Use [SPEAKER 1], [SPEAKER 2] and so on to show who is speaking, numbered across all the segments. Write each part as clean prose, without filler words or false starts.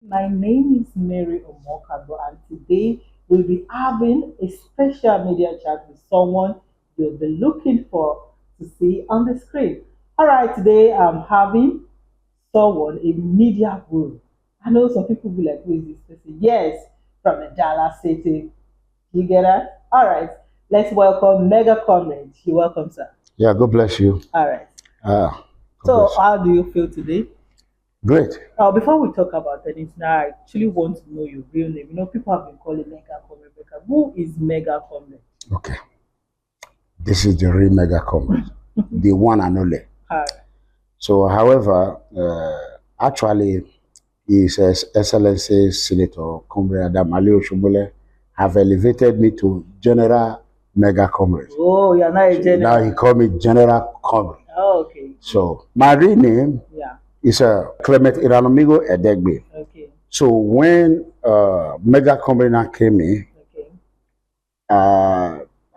[SPEAKER 1] My name is Mary Omokabo, and today we'll be having a special media chat with someone you'll be looking for to see on the screen. All right, today I'm having someone, a media guru. I know some people will be like, who is this person? Yes, from the Dallas City. You get that? All right, let's welcome Mega Comrade. You're welcome, sir.
[SPEAKER 2] Yeah, God bless you.
[SPEAKER 1] All right.
[SPEAKER 2] Ah, God
[SPEAKER 1] So,
[SPEAKER 2] bless
[SPEAKER 1] how do you feel today?
[SPEAKER 2] you. Great.
[SPEAKER 1] Before we talk about anything, I actually want to know your real name. People have been calling Mega Comrade. Who is Mega Comrade?
[SPEAKER 2] Okay. This is the real mega comrade, the one and only.
[SPEAKER 1] Hi.
[SPEAKER 2] So, however, actually, His Excellency Senator Comrade Adamali Oshobole have elevated me to General Mega Comrade.
[SPEAKER 1] Oh, you're not a
[SPEAKER 2] Now
[SPEAKER 1] general.
[SPEAKER 2] he called me General Comrade.
[SPEAKER 1] Oh, okay.
[SPEAKER 2] So, my real name
[SPEAKER 1] Yeah.
[SPEAKER 2] is Clement Eranomigho Edegbe.
[SPEAKER 1] Okay.
[SPEAKER 2] So, when Mega Comrade now came in,
[SPEAKER 1] Okay.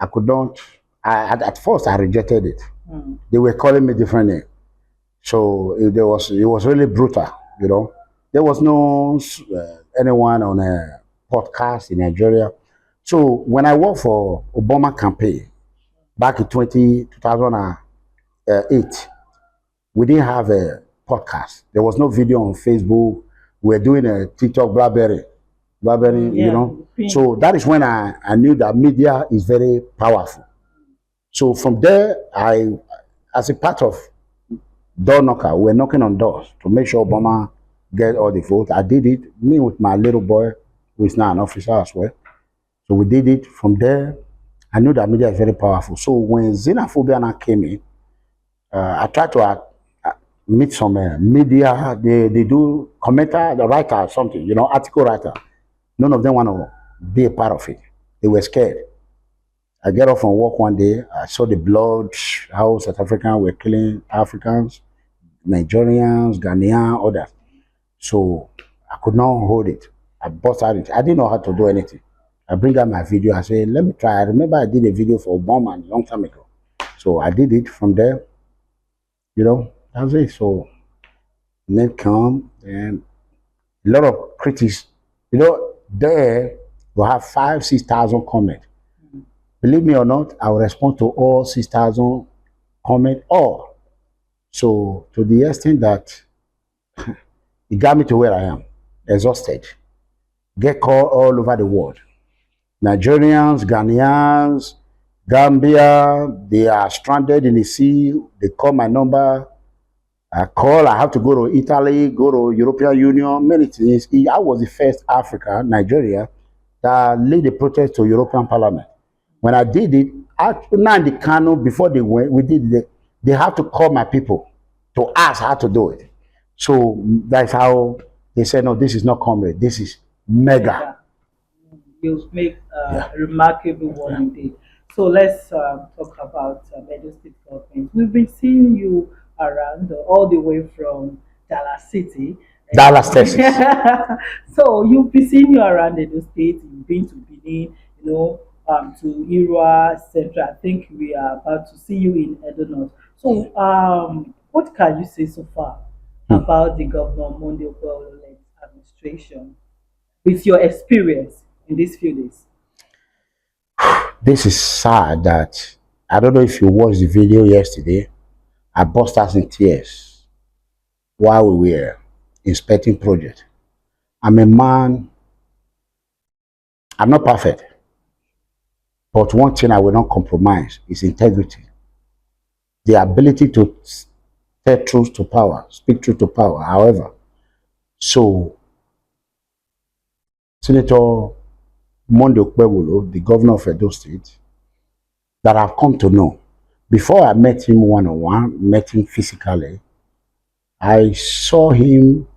[SPEAKER 2] I could not. At first I rejected it.
[SPEAKER 1] Hmm.
[SPEAKER 2] They were calling me different name, so it was really brutal. You know, there was no anyone on a podcast in Nigeria. So when I worked for Obama campaign back in 2008, we didn't have a podcast. There was no video on Facebook. We were doing a TikTok BlackBerry, you
[SPEAKER 1] Yeah.
[SPEAKER 2] know. So that is when I knew that media is very powerful. So from there, as a part of door knocker, we were knocking on doors to make sure Obama get all the votes. I did it, me with my little boy, who is now an officer as well. So we did it. From there, I knew that media is very powerful. So when xenophobia now came in, I tried to meet some media. They do commentator, the writer, something, you know, article writer. None of them want to be a part of it. They were scared. I get off from work one day. I saw the blood, how South Africans were killing Africans, Nigerians, Ghanaians, others. So I could not hold it. I bust out it. I didn't know how to do anything. I bring out my video. I say, let me try. I remember I did a video for Obama a long time ago. So I did it from there. You know, that's it. So then come and a lot of critics. You know, there you have 6,000 comments. Believe me or not, I will respond to all 6,000 comments, all. So to the extent that it got me to where I am, exhausted. Get called all over the world. Nigerians, Ghanaians, Gambia, they are stranded in the sea. They call my number. I call, I have to go to Italy, go to European Union, many things. I was the first Africa, Nigeria, that led the protest to European Parliament. When I did it, now in the Kano, before they went, we did it, they have to call my people to ask how to do it. So that's how they said, no, this is not comrade, this is mega.
[SPEAKER 1] You make
[SPEAKER 2] Yeah.
[SPEAKER 1] a remarkable one indeed. So let's talk about Edo State government. We've been seeing you around all the way from Dallas City.
[SPEAKER 2] Dallas, Texas.
[SPEAKER 1] So you've been seeing you around Edo State. You've been to Benin, to Irua Central. I think we are about to see you in Edo North. So what can you say so far about the Governor Monday Okpella administration with your experience in these few days?
[SPEAKER 2] This is sad that I don't know if you watched the video yesterday. I burst out in tears while we were inspecting project. I'm a man, I'm not perfect, but one thing I will not compromise is integrity. The ability to tell truth to power, speak truth to power. However, so Senator Monday Okpella, the governor of Edo State, that I've come to know, before I met him one-on-one, met him physically, I saw him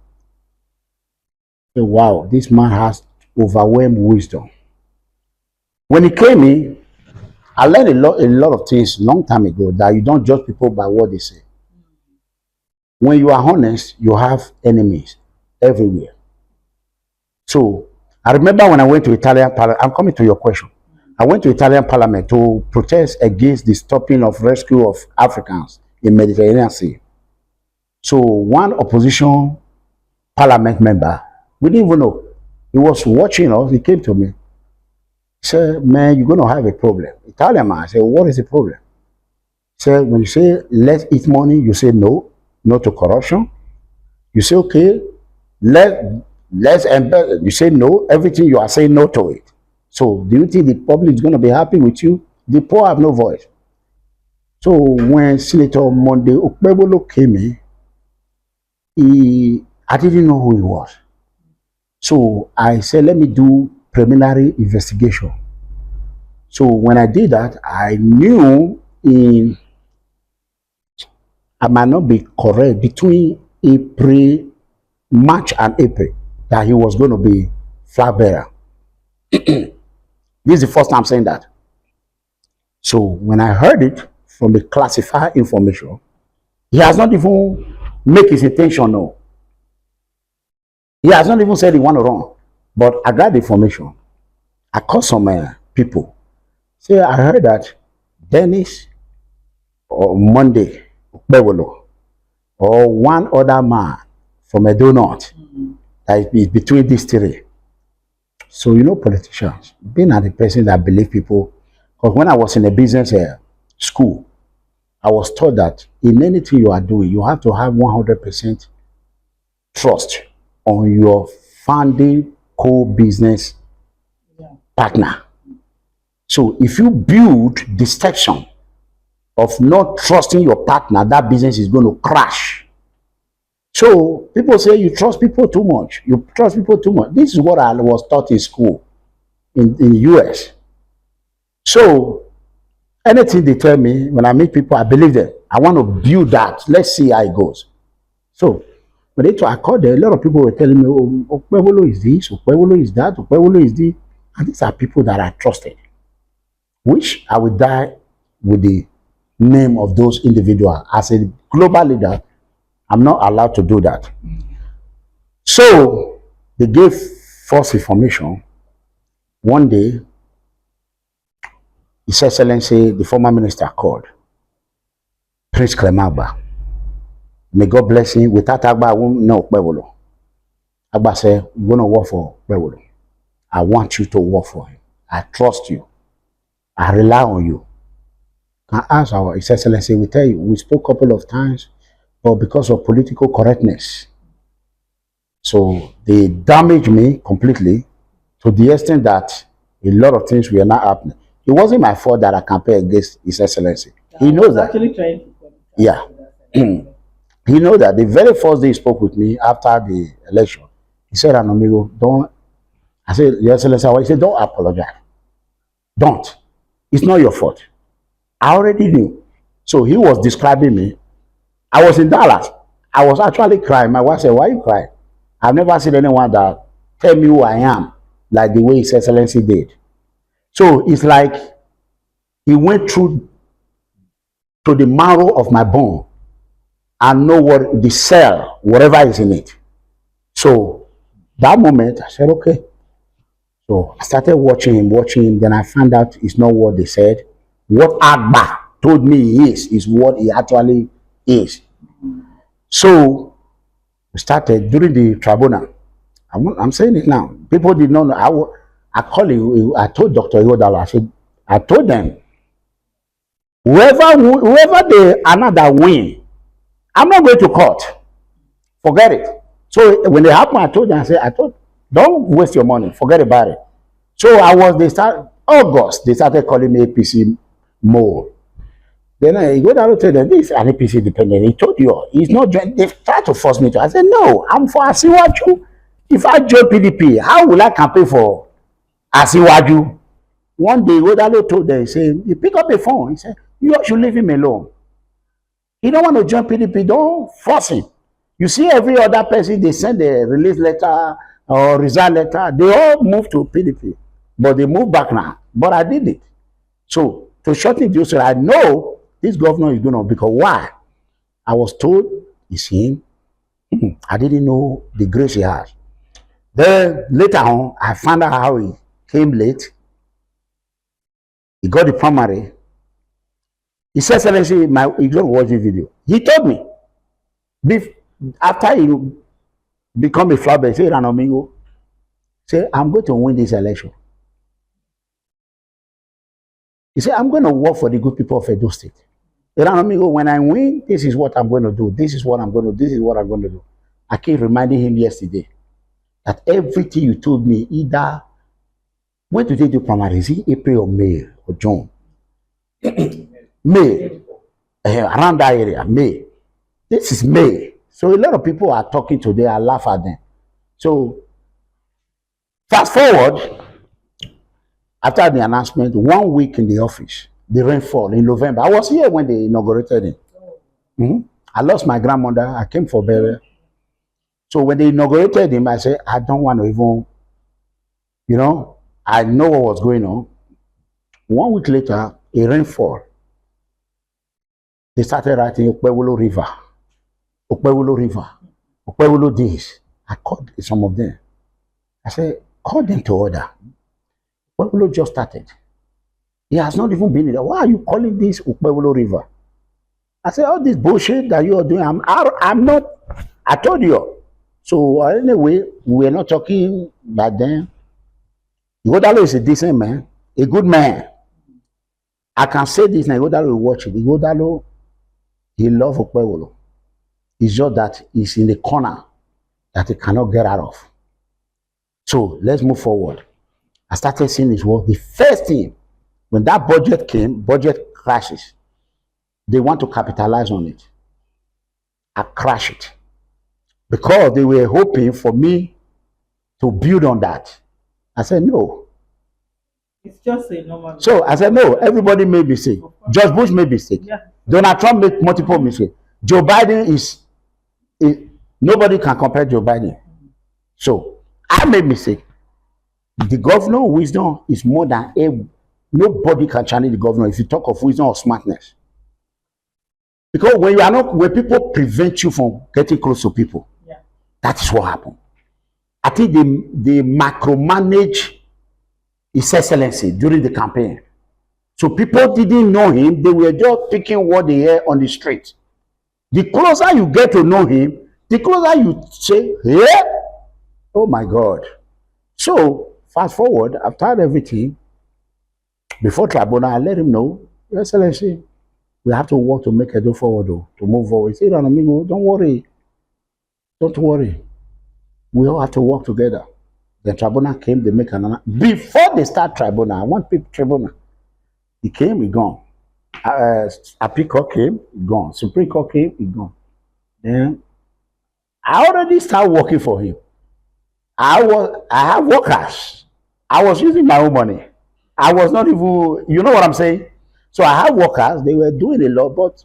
[SPEAKER 2] say, wow, this man has overwhelming wisdom. When he came in, I learned a lot of things long time ago that you don't judge people by what they say. When you are honest, you have enemies everywhere. So I remember when I went to Italian Parliament, I'm coming to your question. I went to Italian Parliament to protest against the stopping of rescue of Africans in Mediterranean Sea. So one opposition parliament member We didn't even know. He was watching us. He came to me. He said, man, you're going to have a problem. Italian man. I said, what is the problem? He said, when you say, let's eat money, you say no, no to corruption. You say, okay, let's embed. You say no, everything you are saying no to it. So do you think the public is going to be happy with you? The poor have no voice. So when Senator Monday Okpella came in, I didn't know who he was. So I said, let me do preliminary investigation. So when I did that, I knew I might not be correct, between March and April, that he was going to be flag bearer. This is the first time I'm saying that. So when I heard it from the classified information, he has not even make his intention known. He has not even said he want to run. But I got the information. I called some people. Say, I heard that Dennis or Monday, Okpella, or one other man from Edo North, that is between these three. So, you know, politicians, being the person that believe people, because when I was in a business school, I was taught that in anything you are doing, you have to have 100% trust on your founding co-business partner. So if you build deception of not trusting your partner, that business is going to crash. So people say you trust people too much. You trust people too much. This is what I was taught in school in the US. So anything they tell me, when I meet people, I believe them. I want to build that. Let's see how it goes. So when I called them, a lot of people were telling me, oh, Okpella is this, Okpella is that, Okpella is this. And these are people that I trusted, which I will die with the name of those individuals. As a global leader, I'm not allowed to do that. So they gave false information. One day, His Excellency, the former minister, called Prince Clemagba. May God bless him. Without Agba, I won't know Okpella. Agba said, we're going to work for Okpella. I want you to work for him. I trust you. I rely on you. I ask our His Excellency, we tell you, we spoke a couple of times, but because of political correctness, so they damaged me completely to the extent that a lot of things were not happening. It wasn't my fault that I campaigned against His Excellency. He knows that. Actually trying to yeah. He knows that. The very first day he spoke with me after the election, he said, Eranomigho, don't. I said, Your Excellency, he said, don't apologize. Don't. It's not your fault. I already knew. So he was describing me. I was in Dallas. I was actually crying. My wife said, why are you crying? I've never seen anyone that tell me who I am like the way His Excellency did. So it's like he went through to the marrow of my bone and know what the cell, whatever is in it. So that moment, I said, okay. So I started watching him. Then I found out it's not what they said. What Agba told me he is what he actually is. So we started during the tribunal. I'm saying it now. People did not know. I called him. I told Dr. Ihodala, I told them, whoever they another win, I'm not going to court. Forget it. So when they happened, I told them, don't waste your money. Forget about it. So August, they started calling me APC more. Then I go down to tell them, this is an APC dependent. He told you, he's not joining. They tried to force me to. I said, no, I'm for Asiwaju. If I join PDP, how will I campaign for Asiwaju? One day, Godalo told them, he said, he pick up the phone. He said, you should leave him alone. He don't want to join PDP. Don't force him. You see, every other person, they send a release letter or resign letter. They all move to PDP. But they move back now. But I did it. So, to shorten it, I know this governor is going to, because why? I was told it's him. I didn't know the grace he has. Then later on, I found out how he came late. He got the primary. He said, Excellency, he don't watch the video. He told me, after he become a flag bearer, he said, Eranomigho, Say, I'm going to win this election. He said, I'm going to work for the good people of Edo State. Eranomigho, when I win, this is what I'm going to do. This is what I'm going to do. This is what I'm going to do. I keep reminding him yesterday that everything you told me, either when did they do primary? Is it April or May or June? May. Around that area, May. This is May. So a lot of people are talking today. I laugh at them. So fast forward, after the announcement, 1 week in the office, the rainfall in November. I was here when they inaugurated it. I lost my grandmother. I came for burial. So when they inaugurated him, I said, I don't want to even, I know what was going on. 1 week later, a rainfall. They started writing Okpella River, Okpella River, Okpella this. I called some of them. I said, call them to order. Okpella just started. He has not even been in there. Why are you calling this Okpella River? I said, all this bullshit that you are doing, I'm not, I told you. So anyway, we were not talking back then. Igodalo is a decent man, a good man. I can say this now, Igodalo will watch it. Igodalo, he loves Okpella. It's just that he's in the corner that he cannot get out of. So let's move forward. I started seeing his work. The first thing, when that budget came, budget crashes, they want to capitalize on it. I crash it. Because they were hoping for me to build on that. I said, no.
[SPEAKER 1] It's just a normal.
[SPEAKER 2] So I said, no, everybody made mistake. George Bush made mistake. Yeah. Donald Trump made multiple mistakes. Joe Biden is, nobody can compare Joe Biden. So I made mistake. The governor wisdom is more than nobody can challenge the governor if you talk of wisdom or smartness. Because when people prevent you from getting close to people, yeah, that is what happened. I think they micromanage His Excellency during the campaign. So people didn't know him, they were just picking what they hear on the street. The closer you get to know him, the closer you say, yeah, oh my God. So fast forward, after everything, before tribunal, I let him know, Your Excellency, we have to work to make Edo forward, to move forward. He said, Eranomigho, don't worry. Don't worry. We all have to work together. The tribunal came, they make another. Before they start tribunal, I want people tribunal. He came, he gone. Appeal Court came, he gone. Supreme Court came, he gone. Then I already started working for him. I have workers. I was using my own money. I was not even, you know what I'm saying? So I have workers, they were doing a lot, but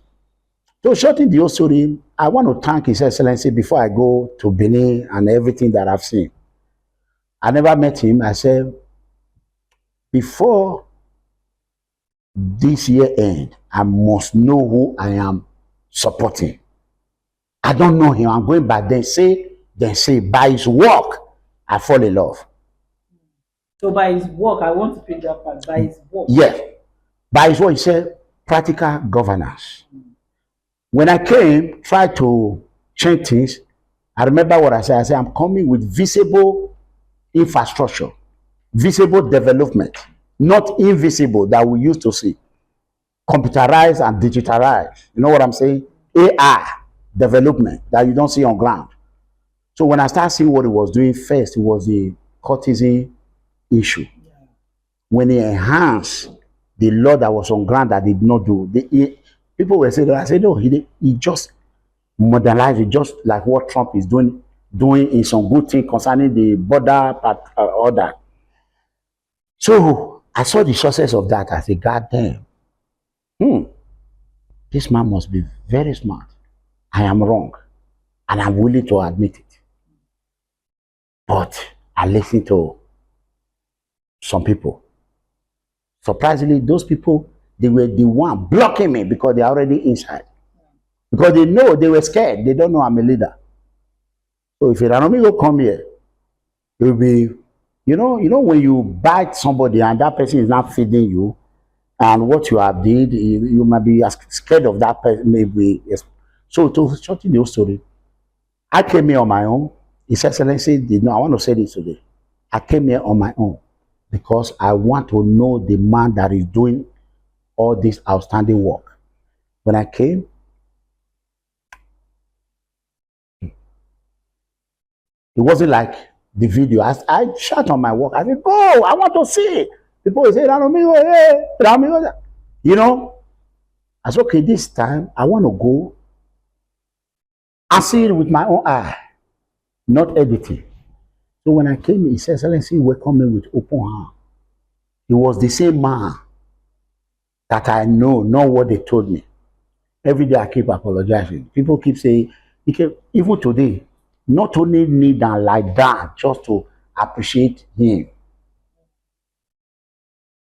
[SPEAKER 2] to shorten the whole story, I want to thank His Excellency before I go to Benin and everything that I've seen. I never met him. I said, before this year end, I must know who I am supporting. I don't know him. I'm going back, then say, by his work, I fall in love.
[SPEAKER 1] So by his work, I want to pick that part. By his work.
[SPEAKER 2] Yeah. By his work, he said, practical governance. When I came, tried to change things, I remember what I said. I said, I'm coming with visible infrastructure, visible development, not invisible that we used to see. Computerized and digitalized. You know what I'm saying? AI development that you don't see on ground. So when I started seeing what he was doing first, it was the courtesan issue. Yeah. When he enhanced the law that was on ground that did not do, people were saying, I said, no, he just modernized it, just like what Trump is doing in some good thing concerning the border order. So I saw the success of that. I said, God damn, this man must be very smart. I am wrong, and I'm willing to admit it. But I listened to some people. Surprisingly, those people, they were the one blocking me because they're already inside. Because they know, they were scared. They don't know I'm a leader. So if Eranomigho come here, it will be, you know when you bite somebody and that person is not feeding you, and what you have did, you might be scared of that person, maybe. Yes. So to shorten the whole story, I came here on my own. His Excellency did not, I want to say this today. I came here on my own because I want to know the man that is doing all this outstanding work. When I came, it wasn't like the video. I shut on my work. I said, go, I want to see it. People will say, Eranomigho, hey, Eranomigho. You know, I said, okay, this time I want to go and see it with my own eye, not editing. So when I came, His Excellency welcomed me with open hand. He was the same man that I know, not what they told me. Every day I keep apologizing. People keep saying, even today, not only need and like that just to appreciate him.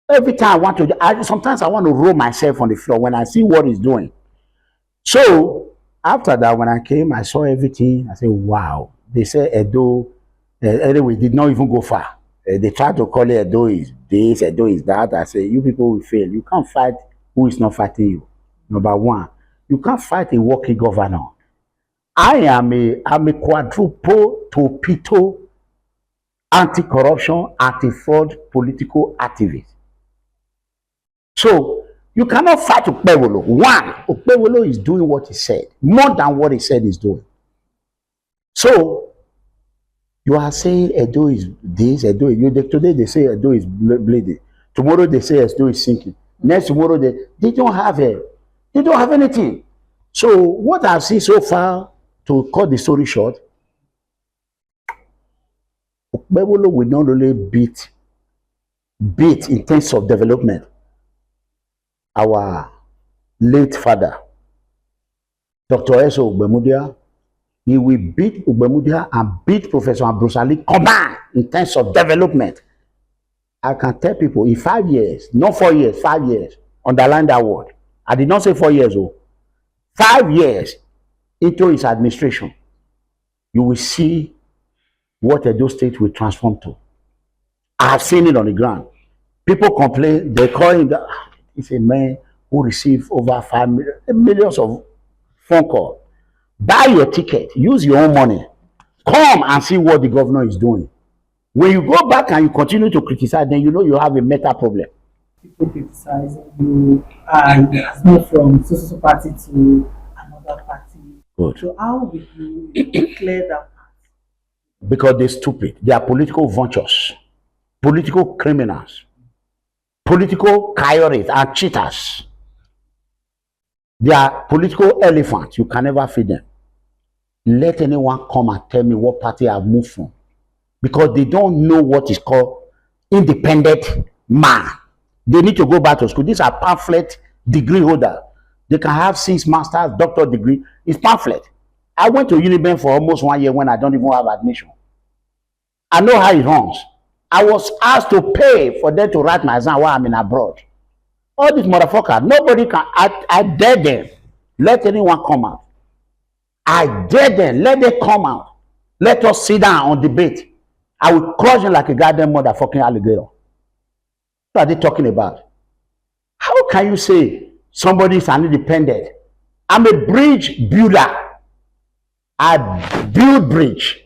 [SPEAKER 2] Every time I want to, sometimes I want to roll myself on the floor when I see what he's doing. So after that, when I came, I saw everything. I said, wow. They said Edo, anyway, did not even go far. They tried to call it Edo is this, Edo is that. I say, you people will fail. You can't fight who is not fighting you. Number one, you can't fight a working governor. I'm a quadruple torpedo anti-corruption, anti-fraud political activist. So you cannot fight Okpella. One, Okpella is doing what he said, more than what he said he's doing. So you are saying Edo is this, Edo is today they say Edo is bleeding. Tomorrow they say Edo is sinking. Next tomorrow they don't have anything. So what I've seen so far, to cut the story short, Okpella will not only beat in terms of development our late father, Dr. S.O. Ogbemudia. He will beat Ogbemudia and beat Professor Ambrose Ali combined in terms of development. I can tell people in 5 years, not 4 years, 5 years, underline that word. I did not say 4 years old. 5 years into his administration, you will see what Edo State will transform to. I have seen it on the ground. People complain, they call him that he's a man who received over 5 millions of phone calls. Buy your ticket, use your own money, come and see what the governor is doing. When you go back and you continue to criticize, then you know you have a meta problem.
[SPEAKER 1] People criticizing you, and it's not from so party to another party.
[SPEAKER 2] Good.
[SPEAKER 1] So how will you clear that part?
[SPEAKER 2] Because they're stupid. They are political vultures, political criminals, political coyotes and cheaters. They are political elephants. You can never feed them. Let anyone come and tell me what party I've moved from. Because they don't know what is called independent man. They need to go back to school. These are pamphlet degree holders. They can have 6 master's, doctor degree. It's pamphlet. I went to Uniben for almost 1 year when I don't even have admission. I know how it runs. I was asked to pay for them to write my exam while I'm in abroad. All these motherfuckers, nobody can. I dare them. Let anyone come out. I dare them. Let them come out. Let us sit down on debate. I will crush them like a goddamn motherfucking alligator. What are they talking about? How can you say somebody is an independent? I'm a bridge builder. I build bridge.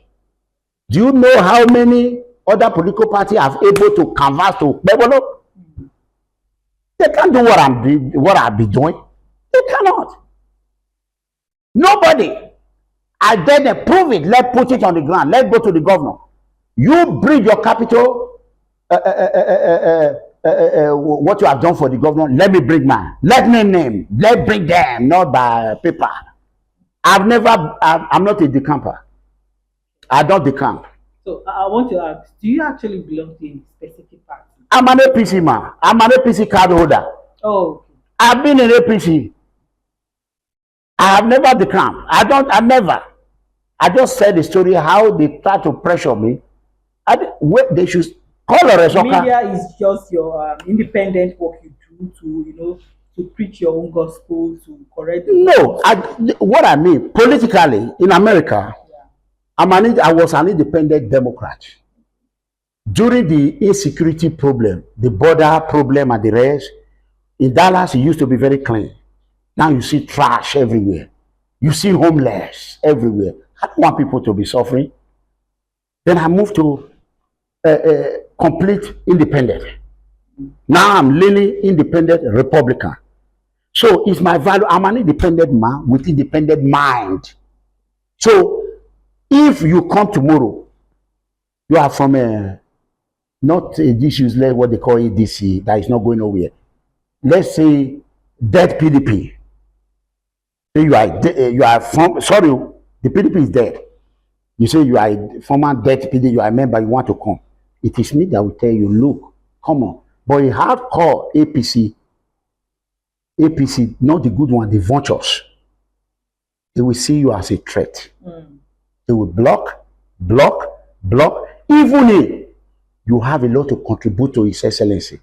[SPEAKER 2] Do you know how many other political parties are able to canvass to Okpella? They can't do what I've been doing. They cannot. Nobody. I dare them. Prove it. Let's put it on the ground. Let's go to the governor. You bring your capital, what you have done for the governor. Let me bring mine. Let me name. Let's bring them, not by paper. I'm not a decamper. I don't decamp.
[SPEAKER 1] So I want to ask, do you actually belong to a specific party?
[SPEAKER 2] I'm an APC man. I'm an APC card holder.
[SPEAKER 1] Oh.
[SPEAKER 2] I've been in APC. I have never decamped. I never. I just said the story how they try to pressure me. They should call a
[SPEAKER 1] media is just your independent work you do to preach your own gospel, to correct.
[SPEAKER 2] No, what I mean politically in America, yeah. I was an independent Democrat. During the insecurity problem, the border problem and the rest, in Dallas it used to be very clean. Now you see trash everywhere. You see homeless everywhere. I don't want people to be suffering. Then I moved to complete independent. Now I'm leaning independent Republican. So it's my value. I'm an independent man with independent mind. So if you come tomorrow, you are from a not this useless what they call ADC that is not going nowhere. Let's say dead PDP. You are from sorry, the PDP is dead. You say you are a former dead PDP, you are a member, you want to come. It is me that will tell you, look, come on. But a hardcore APC, not the good one, the vultures, they will see you as a threat. They will block, block, block. Even if you have a lot to contribute to His Excellency,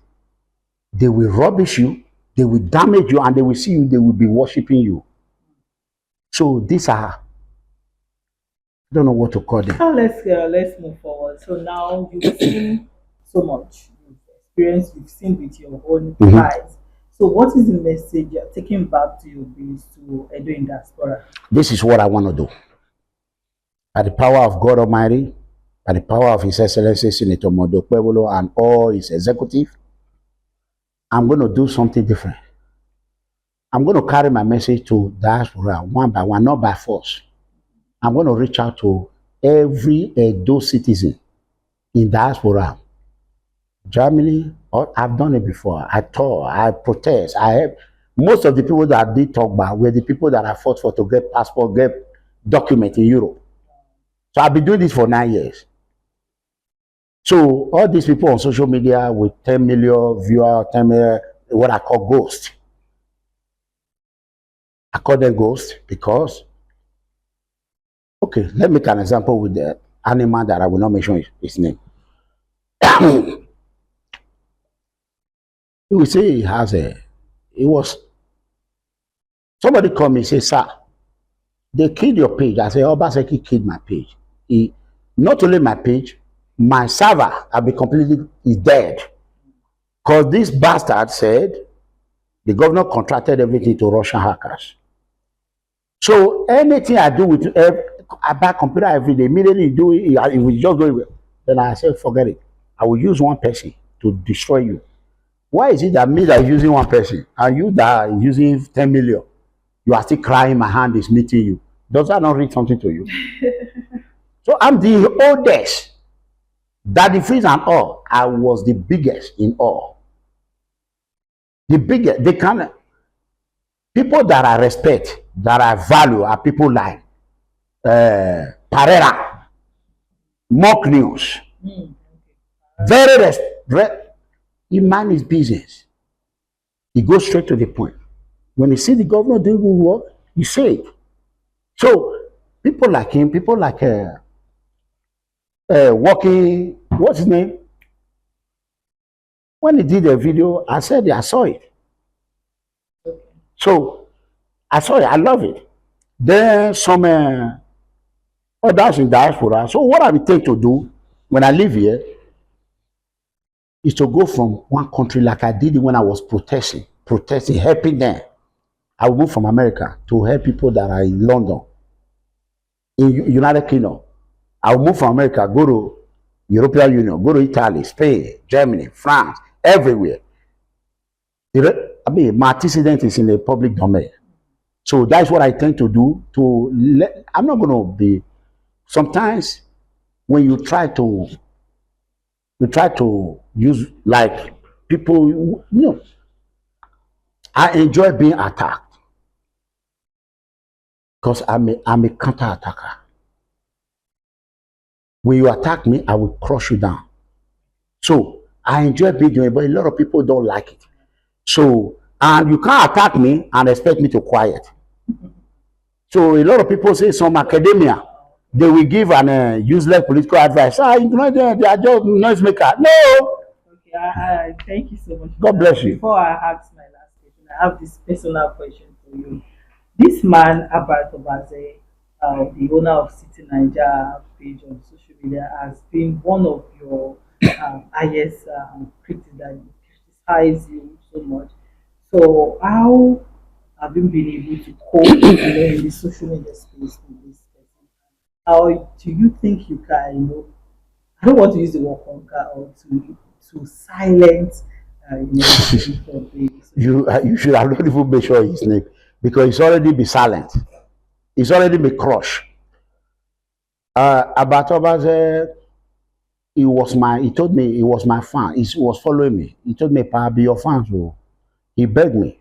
[SPEAKER 2] they will rubbish you, they will damage you, and they will see you, they will be worshiping you. So these are, I don't know what to call them.
[SPEAKER 1] Now let's move forward. So now you've seen so much, you've experienced, you've seen with your own eyes. So what is the message you're taking back to your base to Edo in diaspora?
[SPEAKER 2] This is what I want to do. By the power of God Almighty, by the power of His Excellency Senator Mondo Okpella and all his executive, I'm going to do something different. I'm going to carry my message to diaspora one by one, not by force. I'm going to reach out to every Edo citizen in diaspora. Germany, I've done it before. I tour, I protest. I have most of the people that I did talk about were the people that I fought for to get passport, get document in Europe. So I've been doing this for 9 years. So all these people on social media with 10 million viewers, 10 million, what I call ghosts. I call them ghosts because, okay, let me make an example with the animal that I will not mention his name. You will say somebody called me and say, sir, they killed your page. I say, Obaseki killed my page. Not only my page, my server is dead. Because this bastard said the governor contracted everything to Russian hackers. So anything I do with I buy computer every day, immediately do it, it will just go away. Then I say, forget it. I will use one person to destroy you. Why is it that me that is using one person and you that are using 10 million, you are still crying, my hand is meeting you? Does that not read something to you? So I'm the oldest. That the freeze and all, I was the biggest in all. The biggest, they can, people that I respect, that I value are people like Parera, Mock News. Very he mind his business. He goes straight to the point. When he see the governor doing good work, he say it. So people like him, people like working, what's his name? When he did a video, I said I saw it. So I saw it, I love it. Then some others in diaspora. So what I intend to do when I live here is to go from one country like I did when I was protesting, helping them. I will move from America to help people that are in London, in United Kingdom. I will move from America, go to European Union, go to Italy, Spain, Germany, France, everywhere. I mean, my antecedent is in the public domain. So that's what I tend to do. I'm not going to be, sometimes when you try to use like people, I enjoy being attacked because I'm a counter attacker. When you attack me, I will crush you down. So I enjoy being doing it, but a lot of people don't like it. So, and you can't attack me and expect me to quiet. So a lot of people say some academia, they will give an useless political advice. They are just noisemaker. No.
[SPEAKER 1] Okay, thank you so much.
[SPEAKER 2] God bless you.
[SPEAKER 1] Before I ask my last question, I have this personal question for you. This man, Albert Obaze, the owner of City Niger page on social media, has been one of your highest critics that criticize you so much. So how have you been able to cope in the social media space with this person? How do you think you can, I don't want to use the word conquer or to silence, the spirit of the social
[SPEAKER 2] You should have not even made sure his name because it's already be silent. It's already be crushed. Abatoba said he told me he was my fan. He was following me. He told me, Pa, be your fan. So he begged me.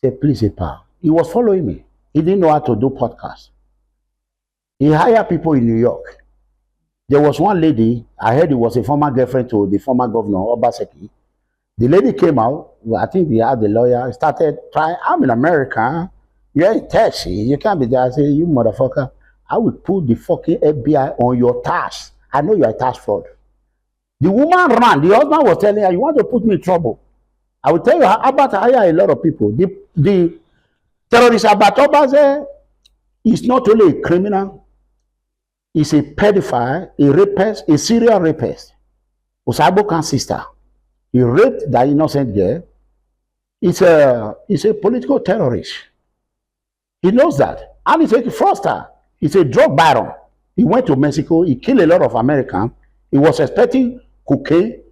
[SPEAKER 2] He said, please, Pa. He was following me. He didn't know how to do podcast. He hired people in New York. There was one lady, I heard it was a former girlfriend to the former governor, Obaseki. The lady came out, I think they had the lawyer, started trying, I'm in America, you're in Texas, you can't be there. I say, you motherfucker, I will put the fucking FBI on your tax. I know you're a tax fraud. The woman ran, the husband was telling her, you want to put me in trouble. I will tell you, about hire a lot of people. The terrorist Abat Obaze is not only a criminal, he's a pedophile, a rapist, a serial rapist. Osabokan's sister. He raped that innocent girl. He's a political terrorist. He knows that. And he's a fraudster. He's a drug baron. He went to Mexico. He killed a lot of Americans. He was expecting cocaine,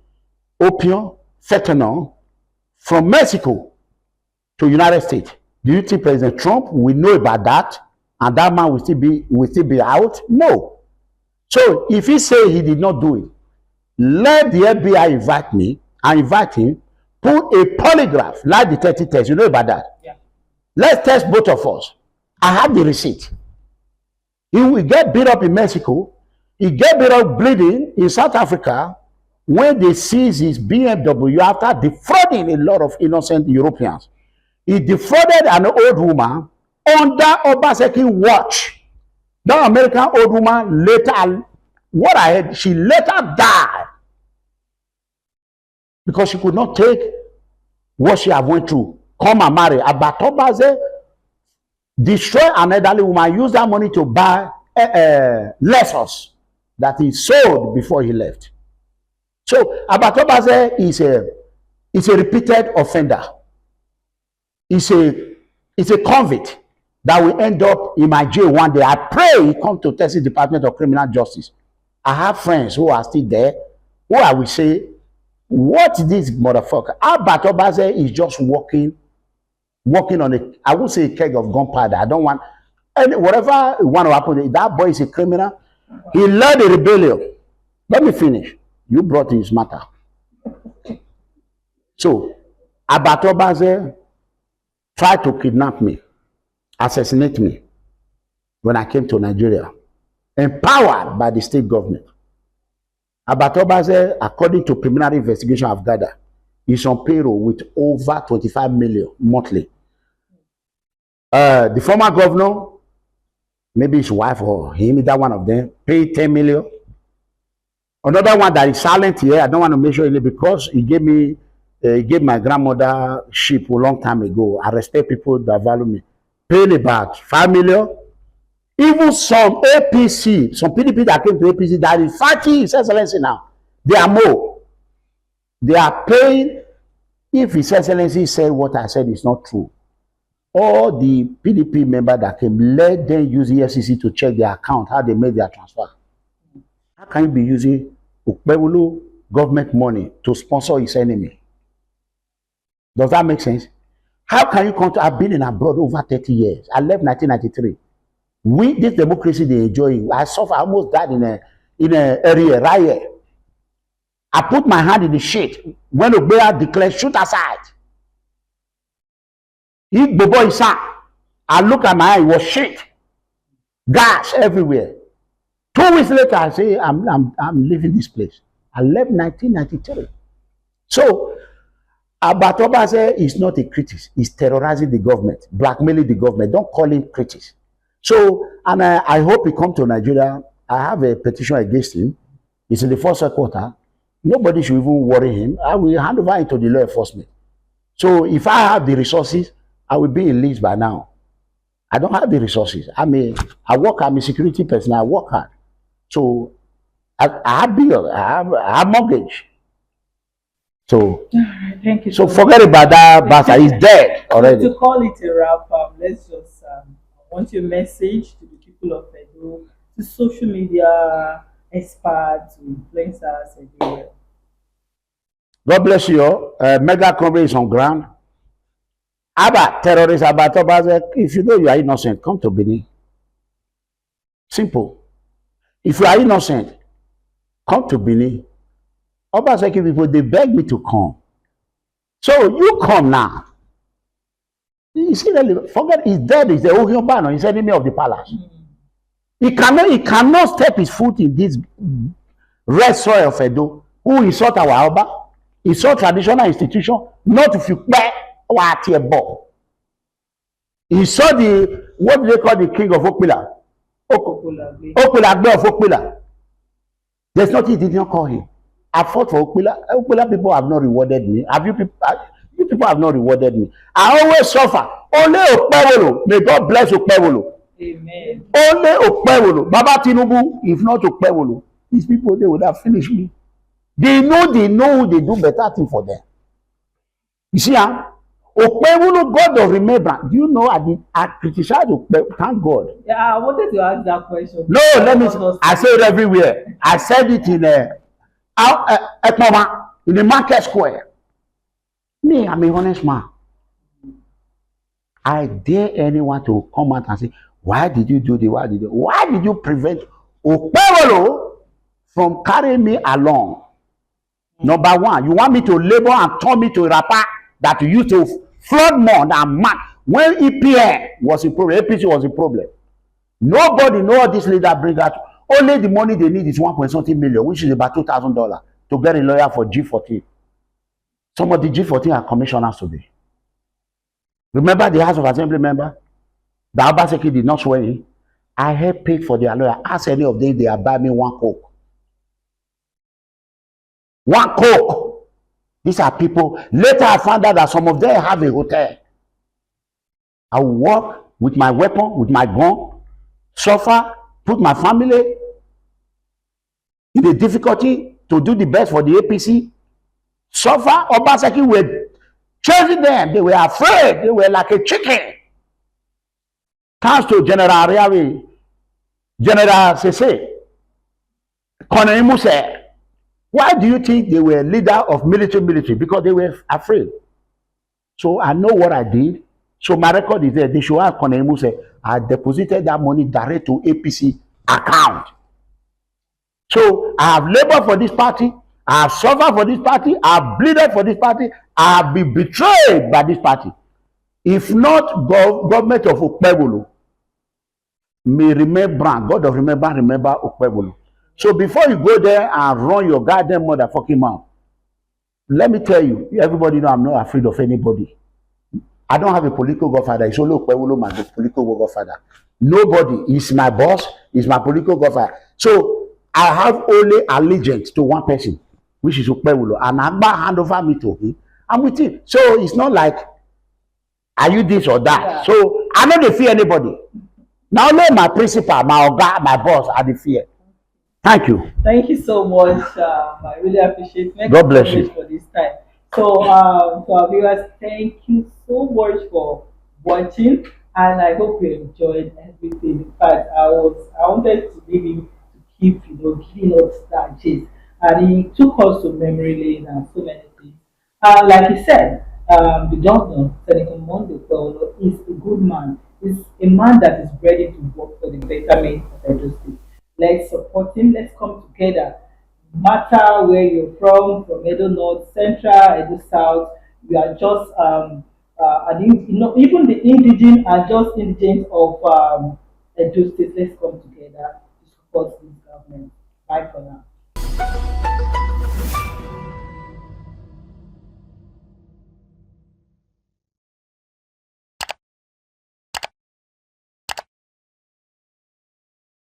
[SPEAKER 2] opium, fentanyl from Mexico to United States. Do you think President Trump will know about that? And that man will still be out? No. So if he say he did not do it, let the FBI invite me and invite him, put a polygraph, like the 30 test. You know about that?
[SPEAKER 1] Yeah.
[SPEAKER 2] Let's test both of us. I have the receipt. He will get beat up in Mexico. He get beat up bleeding in South Africa when they seize his BMW after defrauding a lot of innocent Europeans. He defrauded an old woman under Obaseki watch. That American old woman later, what I heard, she later died because she could not take what she had went through. Come and marry. Abatobaze destroy an elderly woman, use that money to buy Lexus that he sold before he left. So Abatobaze is a repeated offender. He's a convict that will end up in my jail one day. I pray he come to Texas Department of Criminal Justice. I have friends who are still there, who I will say, what this motherfucker? Abatobaze is just walking on a, I won't say a keg of gunpowder. I don't want, and whatever want to happen, that boy is a criminal. He led a rebellion. Let me finish. You brought his matter. So, Abatobaze tried to kidnap me, assassinate me when I came to Nigeria, empowered by the state government. Abatobaze, according to preliminary investigation I've gathered, is on payroll with over 25 million monthly. The former governor, maybe his wife or him, that one of them, paid 10 million. Another one that is silent here, I don't want to mention it because he gave my grandmother sheep a long time ago. I respect people that value me. Paid about 5 million. Even some APC, some PDP that came to APC that is fighting His Excellency now, they are more. They are paying. If His Excellency said what I said is not true, all the PDP members that came, let them use the FCC to check their account, how they made their transfer. How can you be using Okpella government money to sponsor his enemy? Does that make sense? How can you come to, I've been in abroad over 30 years. I left 1993. This democracy they enjoy. I suffer, I almost died in a area right here. I put my hand in the shit when Okpella declared shoot aside. I look at my eye, it was shit. Gas everywhere. 2 weeks later, I say, I'm leaving this place. I left 1993. So, Abatobaze is not a critic. He's terrorizing the government, blackmailing the government. Don't call him critic. So, and I hope he come to Nigeria. I have a petition against him. It's in the first quarter. Nobody should even worry him. I will hand over into the law enforcement. So, if I have the resources, I will be in Leeds by now. I don't have the resources. I'm a security person. I work hard. So, I have bill. I have mortgage. So,
[SPEAKER 1] thank you.
[SPEAKER 2] So forget about that bastard. He's dead already.
[SPEAKER 1] To call it a wrap, let's just I want your message to the people of Edo, to social media experts, to influencers everywhere.
[SPEAKER 2] God bless you all. Mega Comrade is on ground. Abba, terrorists, Abba, Toba, if you know you are innocent, come to Benin. Simple. If you are innocent, come to Benin. Obaseki people, they beg me to come. So you come now. You see, forget he's dead. He's the Ohiobano. He's enemy of the palace. He cannot step his foot in this red soil of Edo. Who he sought our Alba? He saw traditional institution, not if you what a ball. He saw what do they call the king of Okpella? Okpella of Okpella. There's nothing he did not call him. I fought for Okpella. Okpella people have not rewarded me. You people have not rewarded me. I always suffer. Only Okpewolo. May God bless Okpewolo.
[SPEAKER 1] Amen.
[SPEAKER 2] Only Okpewolo. Baba Tinubu, if not Okpewolo, these people, they would have finished me. They know they do better thing for them. You see, Okpewolo, God of remembrance. Do you know I criticized Okpewolo? Thank God.
[SPEAKER 1] Yeah, I wanted to ask that question.
[SPEAKER 2] No, I say it everywhere. I said it in the market square. Me, I'm a honest man. I dare anyone to come out and say, why did you do this? Why did you prevent Okpewolo from carrying me along? Number one, you want me to labor and turn me to a rapper that you used to flood more than man. When EPN was a problem, APC was a problem. Nobody knows this leader bring out. Only the money they need is 1.something million, which is about $2,000 to get a lawyer for G14. Some of the G14 are commissioners today. Remember the House of Assembly member? The Obaseki did not swear in. I helped pay for their lawyer. Ask any of them, they are buying me one coke. One coke. These are people. Later I found out that some of them have a hotel. I will work with my weapon, with my gun, suffer, put my family in the difficulty to do the best for the APC. Suffer. Obaseki were chasing them. They were afraid. They were like a chicken. Thanks to General Ariari, General Sese, Colonel Muse. Why do you think they were leader of military? Because they were afraid. So I know what I did. So my record is there. They should ask Colonel Muse. I deposited that money direct to APC account. So I have labored for this party. I have suffered for this party. I have bleeded for this party. I have been betrayed by this party. If not government of Okpewolo, may remember, God of remember Okpewolo. So before you go there and run your goddamn motherfucking mouth, let me tell you, everybody know I'm not afraid of anybody. I don't have a political godfather. It's only Okpewolo, my political godfather. Nobody is my boss, is my political godfather. So I have only allegiance to one person, which is Okpewolo. And I'm about to hand over me to him. I'm with him. So it's not like, are you this or that? Yeah. So I don't fear anybody. Now only my principal, my oga, my boss are the fear. Thank you.
[SPEAKER 1] Thank you so much. I really appreciate it.
[SPEAKER 2] God bless you
[SPEAKER 1] for this time. So to our viewers, thank you so much for watching, and I hope you enjoyed everything. In fact, I wanted to leave him to keep giving us that chase, and he took us to memory lane and so many things. Like he said, the governor, Senator Mondo Okpella, is a good man. He's a man that is ready to work for the betterment of Edo State. Let's support him. Let's come together. No matter where you're from Edo North, Central, Edo South, we are just even the indigenous are just indigent of Edo State. Let's come together to support this government. Bye for now.